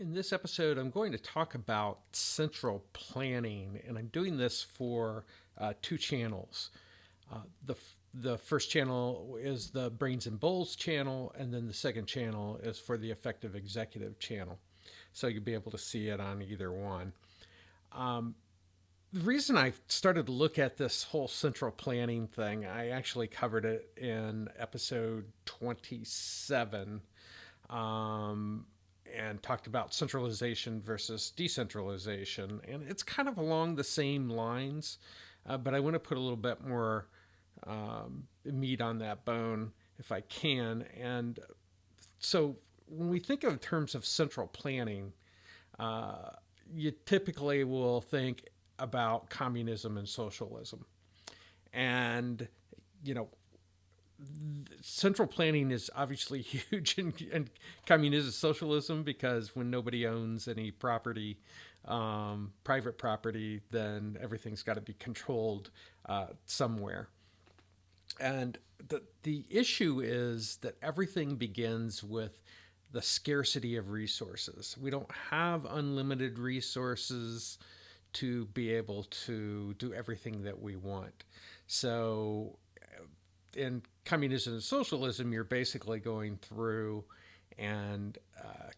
In this episode, I'm going to talk about central planning, and I'm doing this for two channels. The first channel is the Brains and Bowls channel, and then the second channel is for the Effective Executive channel. So you'll be able to see it on either one. The reason I started to look at this whole central planning thing, I actually covered it in episode 27. And talked about centralization versus decentralization. And it's kind of along the same lines, but I want to put a little bit more meat on that bone if I can. And so when we think of terms of central planning, you typically will think about communism and socialism. And, you know, central planning is obviously huge in communism socialism because when nobody owns any property, private property, then everything's got to be controlled somewhere. And the issue is that everything begins with the scarcity of resources. We don't have unlimited resources to be able to do everything that we want. So in communism and socialism, you're basically going through and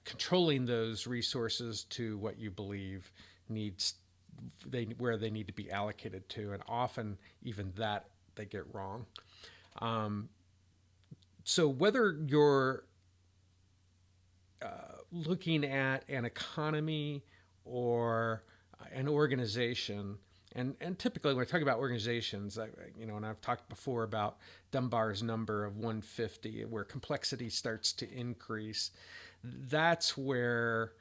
controlling those resources to what you believe needs where they need to be allocated to, and often even that they get wrong. So whether you're looking at an economy or an organization, and typically when I talk about organizations, and I've talked before about Dunbar's number of 150, where complexity starts to increase. That's where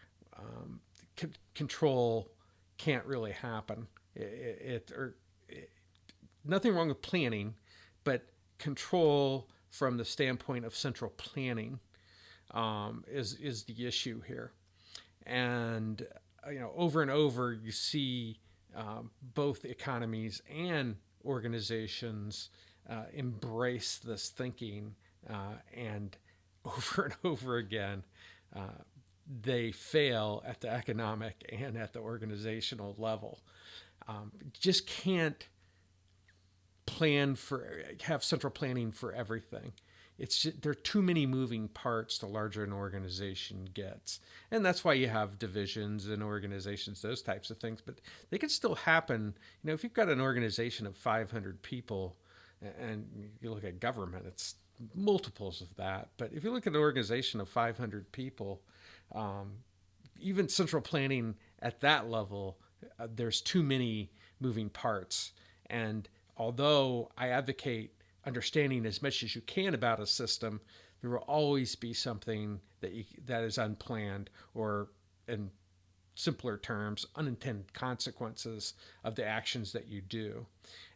control can't really happen. Nothing wrong with planning, but control from the standpoint of central planning is the issue here. And over and over, you see both economies and organizations embrace this thinking, and over and over again, they fail at the economic and at the organizational level. Just can't have central planning for everything. There are too many moving parts the larger an organization gets. And that's why you have divisions and organizations, those types of things. But they can still happen. If you've got an organization of 500 people and you look at government, it's multiples of that. But if you look at an organization of 500 people, even central planning at that level, there's too many moving parts. And although I advocate understanding as much as you can about a system, there will always be something that is unplanned, or in simpler terms, unintended consequences of the actions that you do.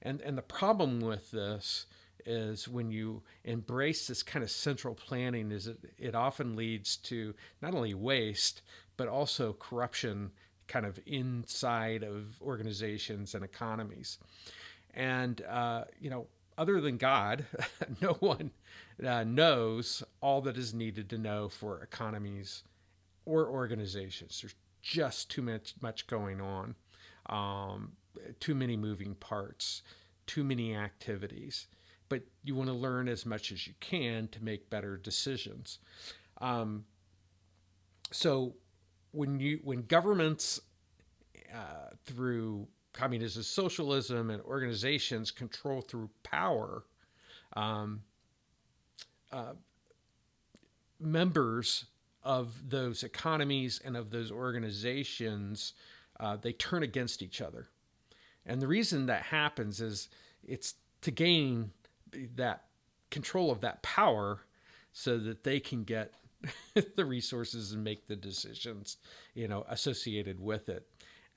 And the problem with this is when you embrace this kind of central planning, is it often leads to not only waste, but also corruption kind of inside of organizations and economies. And, other than God, no one knows all that is needed to know for economies or organizations. There's just too much going on, too many moving parts, too many activities. But you want to learn as much as you can to make better decisions. So when governments through communism, socialism, and organizations control through power, members of those economies and of those organizations, they turn against each other. And the reason that happens is it's to gain that control of that power so that they can get the resources and make the decisions, associated with it.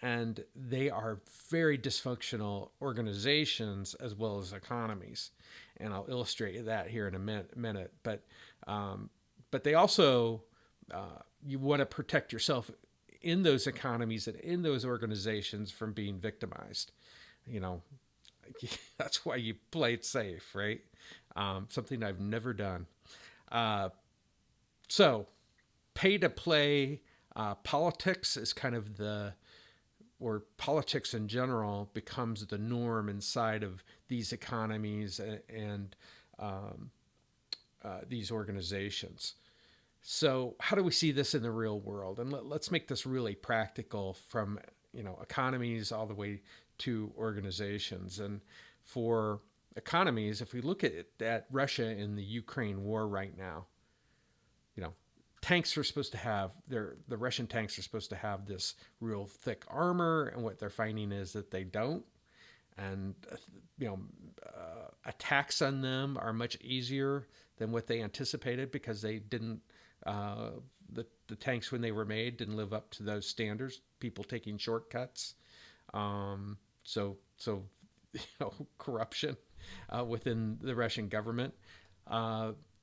And they are very dysfunctional organizations as well as economies, and I'll illustrate that here in a minute. But they also you want to protect yourself in those economies and in those organizations from being victimized. That's why you play it safe, right? Something I've never done. So pay to play Politics is kind of or politics in general becomes the norm inside of these economies and um, these organizations. So how do we see this in the real world? And let's make this really practical from economies all the way to organizations. And for economies, if we look at Russia in the Ukraine war right now, you know, tanks are supposed to have the Russian tanks are supposed to have this real thick armor, and what they're finding is that they don't. And you know, attacks on them are much easier than what they anticipated because they didn't. The tanks when they were made didn't live up to those standards. People taking shortcuts, so corruption within the Russian government.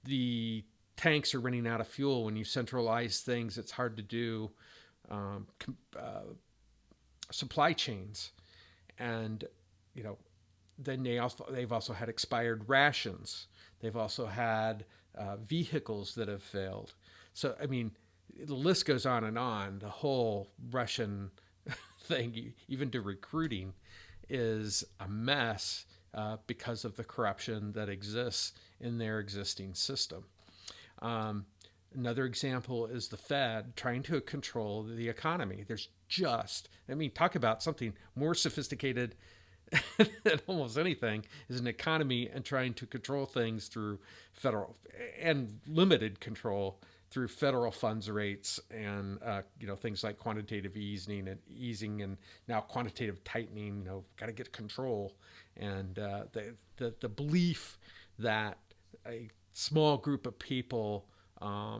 The tanks are running out of fuel. When you centralize things, it's hard to do supply chains, and then they've also had expired rations. They've also had vehicles that have failed. So I mean, the list goes on and on. The whole Russian thing, even to recruiting, is a mess because of the corruption that exists in their existing system. Another example is the Fed trying to control the economy. Talk about something more sophisticated than almost anything is an economy and trying to control things through federal and limited control through federal funds rates and things like quantitative easing and now quantitative tightening. Got to get control, and the belief that a small group of people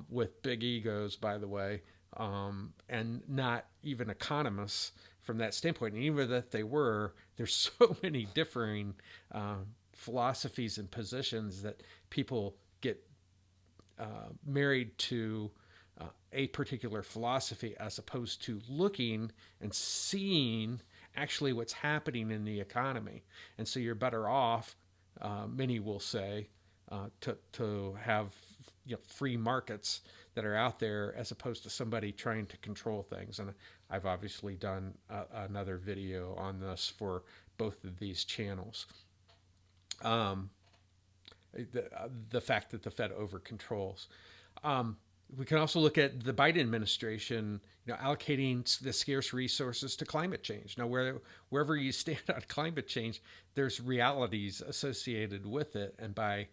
with big egos, by the way, and not even economists from that standpoint, and even that they were, there's so many differing philosophies and positions that people get married to a particular philosophy as opposed to looking and seeing actually what's happening in the economy. And so you're better off, many will say, to have free markets that are out there as opposed to somebody trying to control things. And I've obviously done another video on this for both of these channels. The fact that the Fed over controls. We can also look at the Biden administration, allocating the scarce resources to climate change. Now, wherever you stand on climate change, there's realities associated with it, and by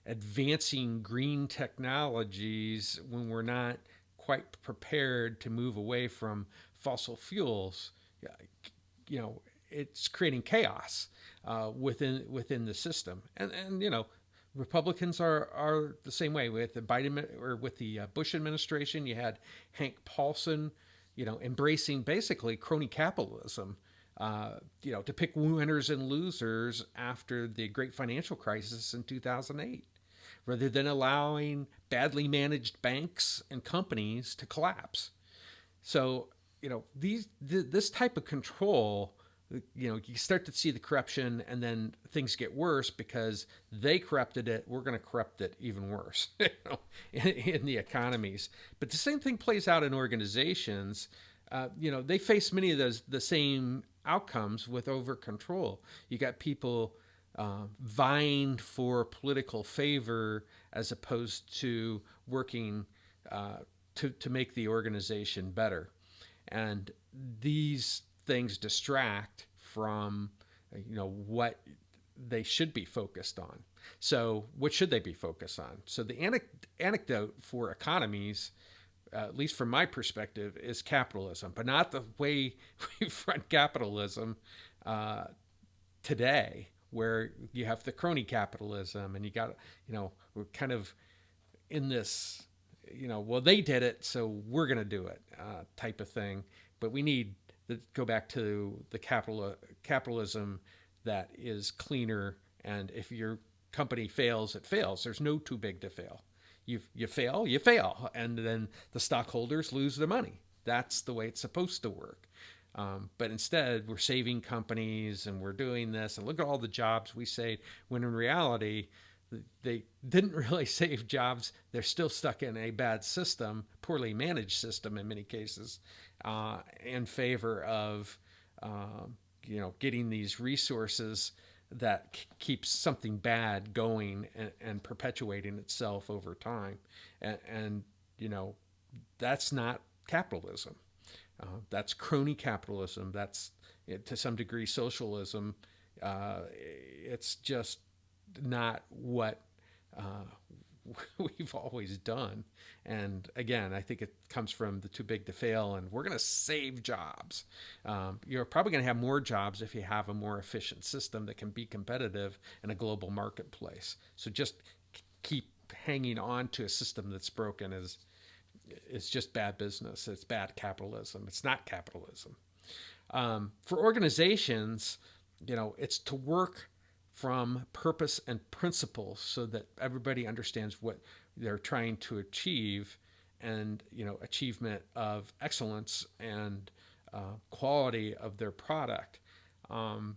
advancing green technologies when we're not quite prepared to move away from fossil fuels, it's creating chaos within the system. And Republicans are the same way. With the Biden or with the Bush administration, you had Hank Paulson, embracing basically crony capitalism, to pick winners and losers after the great financial crisis in 2008, rather than allowing badly managed banks and companies to collapse. So, this type of control, you start to see the corruption, and then things get worse because they corrupted it. We're going to corrupt it even worse, in the economies. But the same thing plays out in organizations. They face many of the same outcomes with over control. You got people vying for political favor as opposed to working to make the organization better. And these things distract from what they should be focused on. So what should they be focused on? So the anecdote for economies, at least from my perspective, is capitalism, but not the way we front capitalism today, where you have the crony capitalism and you got, we're kind of in this, well, they did it, so we're going to do it type of thing. But we need to go back to the capitalism that is cleaner. And if your company fails, it fails. There's no too big to fail. You fail. And then the stockholders lose their money. That's the way it's supposed to work. But instead, we're saving companies and we're doing this. And look at all the jobs we saved, when in reality, they didn't really save jobs. They're still stuck in a bad system, poorly managed system in many cases, in favor of getting these resources that keeps something bad going and perpetuating itself over time. And that's not capitalism. That's crony capitalism. That's to some degree socialism. It's just not what we've always done. And again, I think it comes from the too big to fail, and we're going to save jobs. You're probably going to have more jobs if you have a more efficient system that can be competitive in a global marketplace. So just keep hanging on to a system that's broken is just bad business. It's bad capitalism. It's not capitalism. For organizations, it's to work from purpose and principles so that everybody understands what they're trying to achieve, and achievement of excellence and quality of their product, and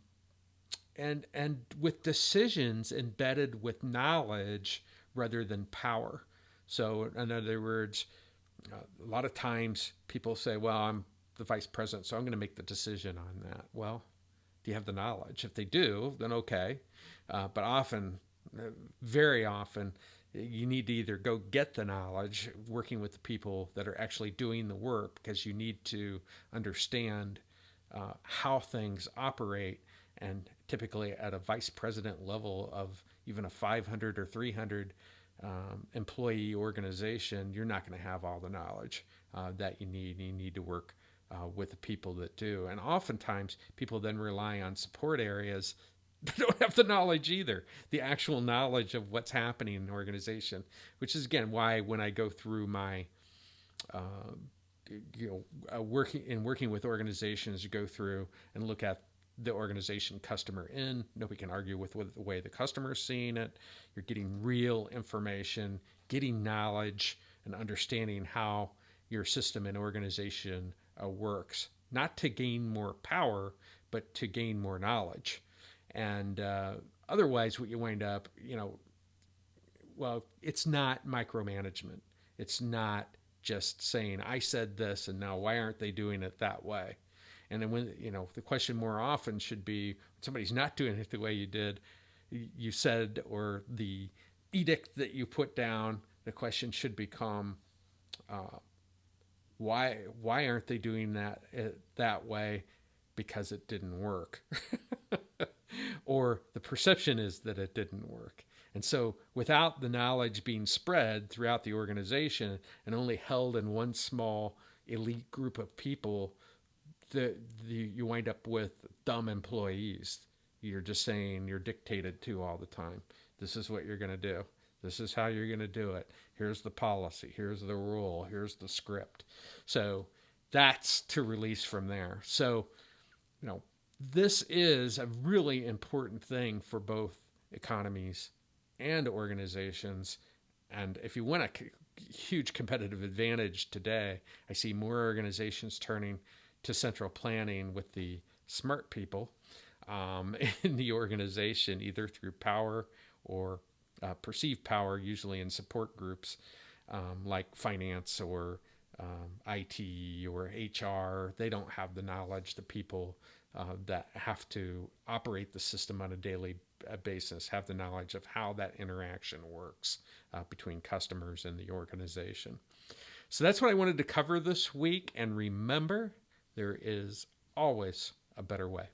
with decisions embedded with knowledge rather than power. So in other words, a lot of times people say, well, I'm the vice president, so I'm going to make the decision on that. Well, do you have the knowledge? If they do, then okay. But often, very often, you need to either go get the knowledge, working with the people that are actually doing the work, because you need to understand how things operate. And typically at a vice president level of even a 500 or 300 employee organization, you're not going to have all the knowledge that you need. You need to work with the people that do. And oftentimes people then rely on support areas that don't have the knowledge either, the actual knowledge of what's happening in an organization, which is again why when I go through my working with organizations, you go through and look at the organization customer in. Nobody can argue with the way the customer's seeing it. You're getting real information, getting knowledge, and understanding how your system and organization works, not to gain more power, but to gain more knowledge. And otherwise, what you wind up, well, it's not micromanagement. It's not just saying, I said this, and now why aren't they doing it that way? And then when, the question more often should be, when somebody's not doing it the way you said, or the edict that you put down, the question should become, why aren't they doing that way? Because it didn't work. Or the perception is that it didn't work. And so without the knowledge being spread throughout the organization and only held in one small elite group of people, you wind up with dumb employees. You're just saying, you're dictated to all the time. This is what you're going to do. This is how you're going to do it. Here's the policy. Here's the rule. Here's the script. So that's to release from there. So, this is a really important thing for both economies and organizations. And if you want a huge competitive advantage today, I see more organizations turning to central planning with the smart people in the organization, either through power or perceived power, usually in support groups like finance or IT or HR. They don't have the knowledge. The people that have to operate the system on a daily basis have the knowledge of how that interaction works between customers and the organization. So that's what I wanted to cover this week. And remember, there is always a better way.